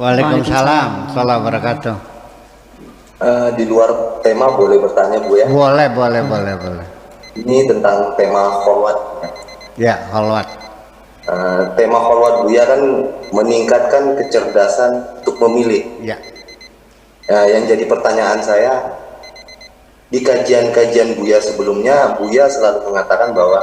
Waalaikumsalam warahmatullahi wabarakatuh. Di luar tema boleh bertanya Bu ya? Boleh. Ini tentang tema kholwat. Ya, kholwat. Tema kholwat Buya kan meningkatkan kecerdasan untuk memilih. Ya. Yang jadi pertanyaan saya, di kajian-kajian Buya sebelumnya, Buya selalu mengatakan bahwa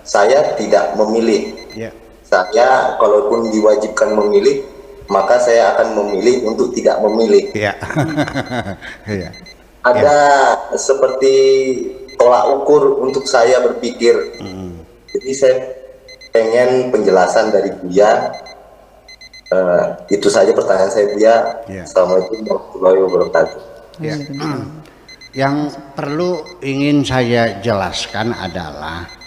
saya tidak memilih. Ya. Saya kalaupun diwajibkan memilih, maka saya akan memilih untuk tidak memilih. Ya. Ya. Ada seperti tolak ukur untuk saya berpikir. Jadi saya pengen penjelasan dari Buya. Itu saja pertanyaan saya Buya. Ya. Assalamualaikum warahmatullahi wabarakatuh. Ya. Yang perlu ingin saya jelaskan adalah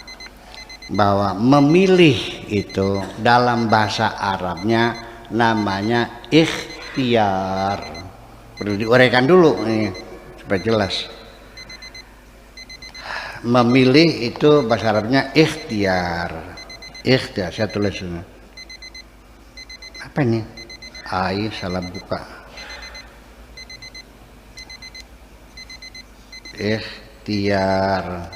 bahwa memilih itu dalam bahasa Arabnya namanya ikhtiar. Perlu diuraikan dulu nih supaya jelas. Memilih itu bahasa Arabnya ikhtiar. Ikhtiar, saya tulis ini. Apa ini? Salah buka. Ikhtiar.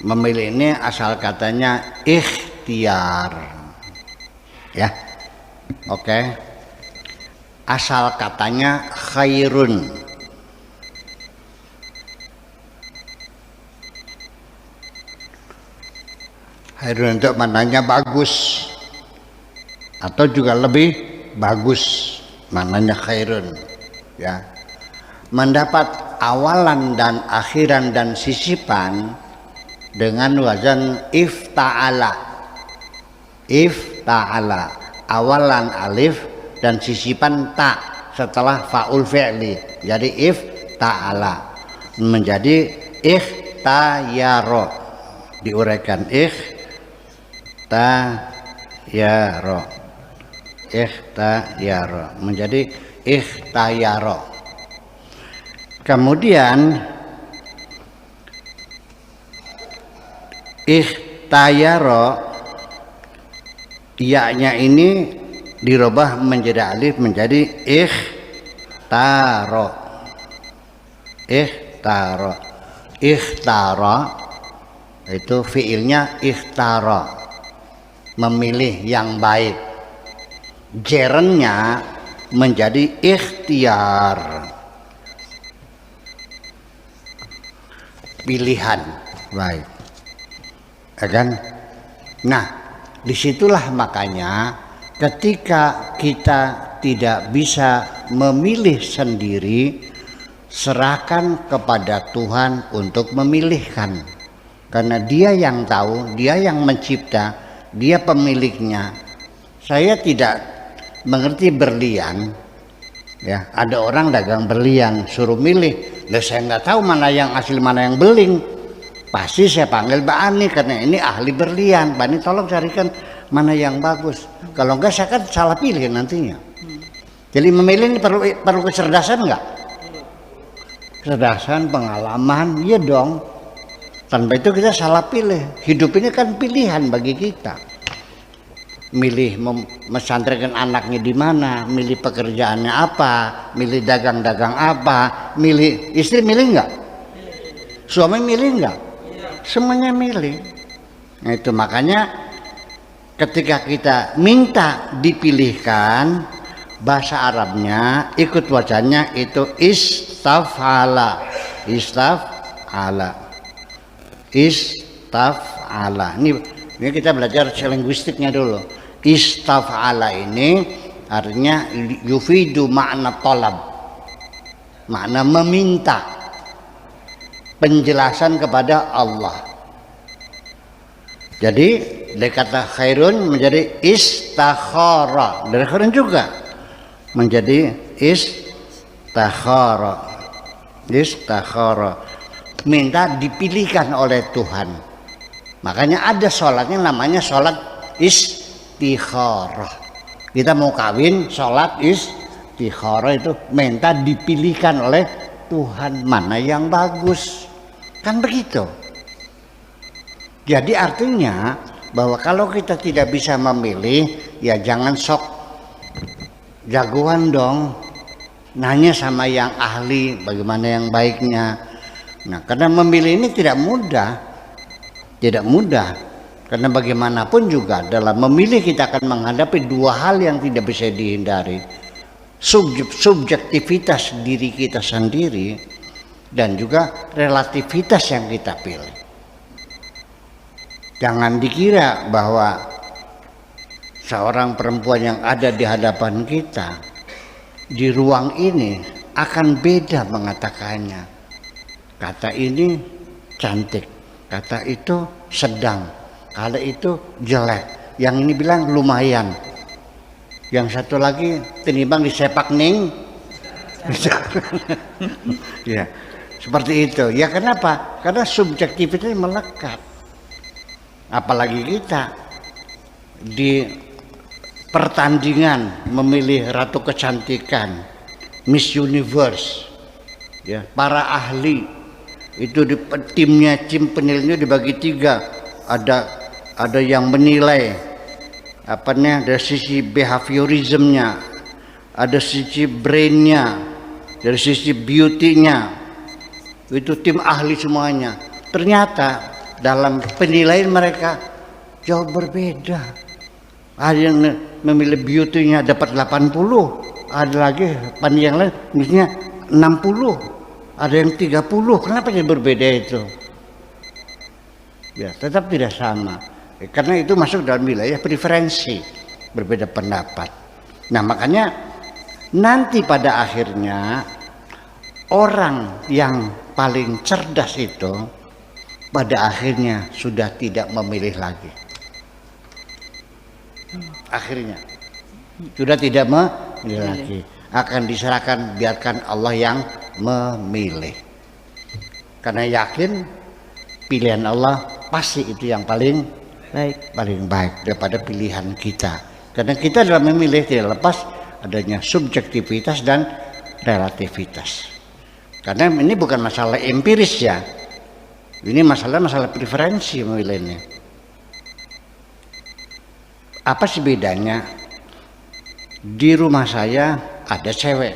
Memilih ini asal katanya ikhtiar. Ya. Oke. Asal katanya khairun. Khairun untuk mananya bagus atau juga lebih bagus, mananya khairun, ya. Mendapat awalan dan akhiran dan sisipan dengan wazan ifta'ala. Awalan alif dan sisipan ta setelah fa'ul fi'li. Jadi ifta'ala menjadi ikhtayaro. Diuraikan ikhtayaro menjadi ikhtayaro. Kemudian ikhtayaro ya-nya ini dirubah menjadi alif menjadi ikhtaro. Ikhtaro itu fiilnya ikhtaro, memilih yang baik. Jerennya menjadi ikhtiar, pilihan baik, ya kan? Nah, disitulah makanya ketika kita tidak bisa memilih sendiri, serahkan kepada Tuhan untuk memilihkan, karena Dia yang tahu, Dia yang mencipta, Dia pemiliknya. Saya tidak mengerti berlian, ya. Ada orang dagang berlian suruh milih. Lah saya nggak tahu mana yang asli mana yang beling. Pasti saya panggil Mbak Ani karena ini ahli berlian. Mbak Ani tolong carikan mana yang bagus. Kalau enggak saya kan salah pilih nantinya. Jadi memilih ini perlu kecerdasan nggak? Kecerdasan, pengalaman, iya dong. Tanpa itu kita salah pilih. Hidup ini kan pilihan bagi kita. Milih mesantrenkan anaknya di mana, milih pekerjaannya apa, milih dagang-dagang apa, milih istri milih nggak, suami milih nggak, semuanya milih. Nah itu makanya ketika kita minta dipilihkan, bahasa Arabnya ikut wajahnya itu istaf'ala. Ini kita belajar linguistiknya dulu. Istaf'ala ini artinya yufidu makna tolab, makna meminta, penjelasan kepada Allah. Jadi dari kata khairun menjadi istakhara, dari khairun juga menjadi istakhara, minta dipilihkan oleh Tuhan. Makanya ada sholatnya namanya sholat istikharah. Kita mau kawin, sholat istikharah itu minta dipilihkan oleh Tuhan mana yang bagus, kan begitu. Jadi artinya bahwa kalau kita tidak bisa memilih, ya jangan sok jagoan dong. Nanya sama yang ahli bagaimana yang baiknya. Nah, karena memilih ini tidak mudah. Tidak mudah. Karena bagaimanapun juga dalam memilih kita akan menghadapi dua hal yang tidak bisa dihindari. Subjektivitas diri kita sendiri dan juga relativitas yang kita pilih. Jangan dikira bahwa seorang perempuan yang ada di hadapan kita di ruang ini akan beda mengatakannya. Kata ini cantik, kata itu sedang, kata itu jelek. Yang ini bilang lumayan, yang satu lagi tinimbang disepak ning. Ya, seperti itu. Ya kenapa? Karena subjektivitas melekat. Apalagi kita di pertandingan memilih ratu kecantikan, Miss Universe, ya, para ahli itu di timnya, tim penilainya dibagi tiga. Ada yang menilai dari sisi behaviorismnya, ada sisi brainnya, dari sisi beauty-nya. Itu tim ahli semuanya. Ternyata dalam penilaian mereka jauh berbeda. Ada yang memilih beauty-nya dapat 80, ada lagi yang lain misalnya 60, ada yang 30. Kenapa yang berbeda itu? Ya, tetap tidak sama. Karena itu masuk dalam wilayah preferensi, berbeda pendapat. Nah, makanya nanti pada akhirnya orang yang paling cerdas itu pada akhirnya sudah tidak memilih lagi. Akhirnya sudah tidak memilih lagi, akan diserahkan, biarkan Allah yang memilih, karena yakin pilihan Allah pasti itu yang paling baik daripada pilihan kita. Karena kita dalam memilih tidak lepas adanya subjektivitas dan relativitas. Karena ini bukan masalah empiris ya, ini masalah preferensi memilih ini. Apa sih bedanya? Di rumah saya ada cewek,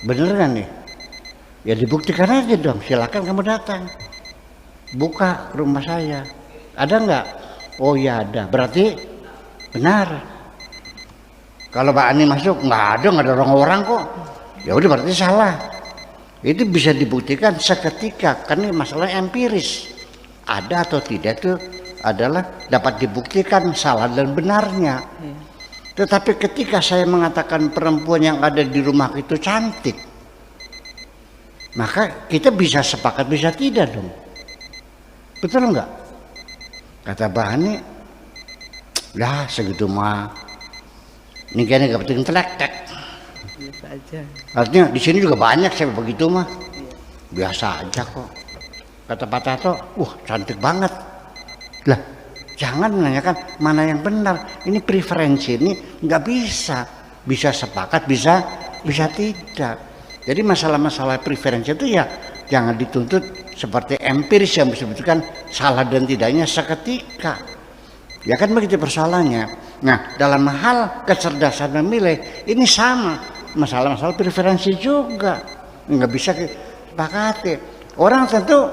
bener kan nih? Ya dibuktikan aja dong, silakan kamu datang, buka rumah saya, ada nggak? Oh ya ada, berarti benar. Kalau Pak Ani masuk nggak ada orang-orang kok, ya udah berarti salah. Itu bisa dibuktikan seketika, karena masalah empiris, ada atau tidak itu adalah dapat dibuktikan salah dan benarnya. Tetapi ketika saya mengatakan perempuan yang ada di rumah itu cantik, maka kita bisa sepakat bisa tidak dong, betul enggak? Kata Bahani, lah segitu mah, ini kayaknya gak penting telek-tek. Biasa aja. Artinya di sini juga banyak saya begitu mah, biasa aja kok. Kata Pak Tato, cantik banget. Lah, jangan menanyakan mana yang benar. Ini preferensi, ini nggak bisa sepakat, bisa tidak. Jadi masalah-masalah preferensi itu ya jangan dituntut seperti empiris yang disebutkan salah dan tidaknya seketika. Ya kan begitu persoalannya. Nah, dalam hal kecerdasan memilih ini sama, masalah-masalah preferensi juga nggak bisa disepakati. Orang tentu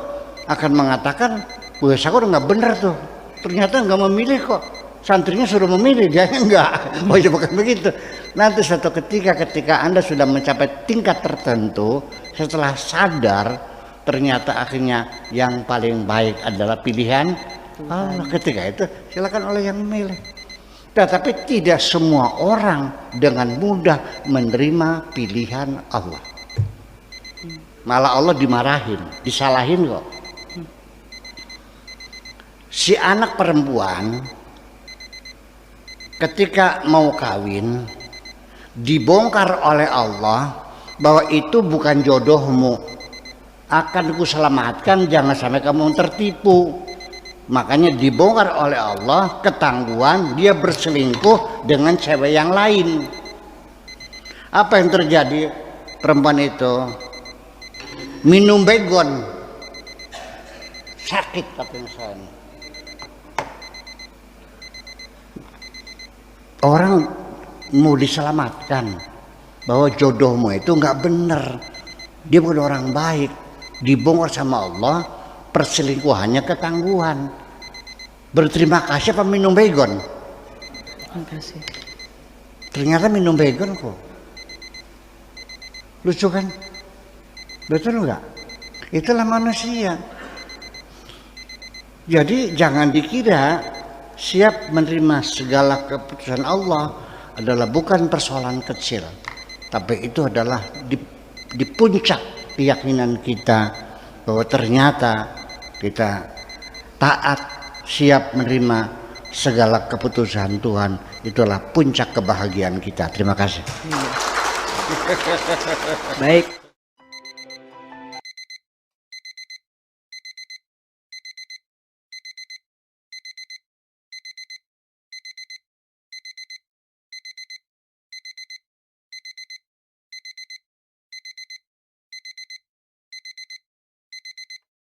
akan mengatakan, wah saya udah nggak bener tuh, ternyata nggak memilih kok, santrinya suruh memilih, dia enggak. Oh ya bukan begitu. Nanti suatu ketika Anda sudah mencapai tingkat tertentu, setelah sadar ternyata akhirnya yang paling baik adalah pilihan Allah. Ketika itu silakan oleh yang memilih. Tetapi tidak semua orang dengan mudah menerima pilihan Allah. Malah Allah dimarahin, disalahin kok. Si anak perempuan ketika mau kawin dibongkar oleh Allah bahwa itu bukan jodohmu, akan kuselamatkan, jangan sampai kamu tertipu. Makanya dibongkar oleh Allah, ketangguhan, dia berselingkuh dengan cewek yang lain. Apa yang terjadi? Perempuan itu minum baygon sakit katanya saya ini. Orang mau diselamatkan bahwa jodohmu itu nggak bener, dia bukan orang baik, dibongkar sama Allah, perselingkuhannya ketangguhan. Berterima kasih apa minum baygon? Terima kasih. Ternyata minum baygon kok. Lucu kan? Betul nggak? Itulah manusia. Jadi jangan dikira siap menerima segala keputusan Allah adalah bukan persoalan kecil, tapi itu adalah di puncak keyakinan kita bahwa ternyata kita taat, siap menerima segala keputusan Tuhan, itulah puncak kebahagiaan kita. Terima kasih. Baik.